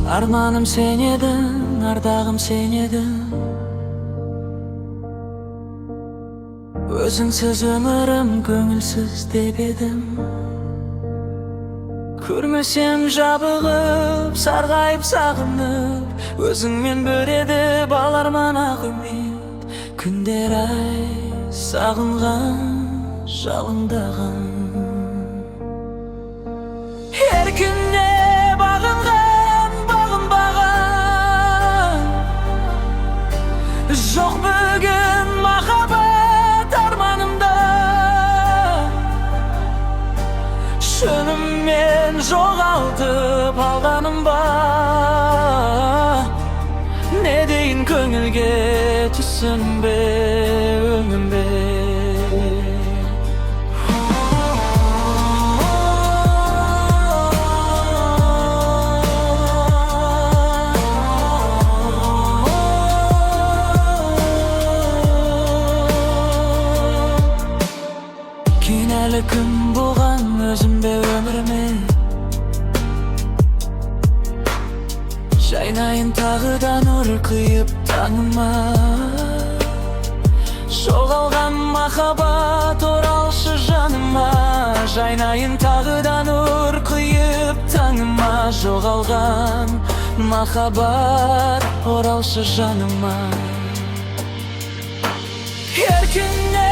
Armanım sen edin, ardağım sen edin. Özüңсіз өмірім көңілсіз деп едім. Көрмесем жабығып, сарғайып сағынып, өзіңмен бөледі баларман ақ үміт. Күндер ай сағынған, жалындаған. Her күнне бағынған, бағынбаған. Жоқ бүгін махаббат арманымда. Шынымен жоғалтып алғаным ба? Не дейін көңілге түсінбе, өңімбе. Кинәлі күн болған өзімбе өміріме. Жайнайын тағыда нұр құйып таңыма. Жоғалған махаббат оралшы жаныма. Жайнайын тағыда нұр құйып таңыма. Жоғалған махаббат оралшы жаныма. Her күнне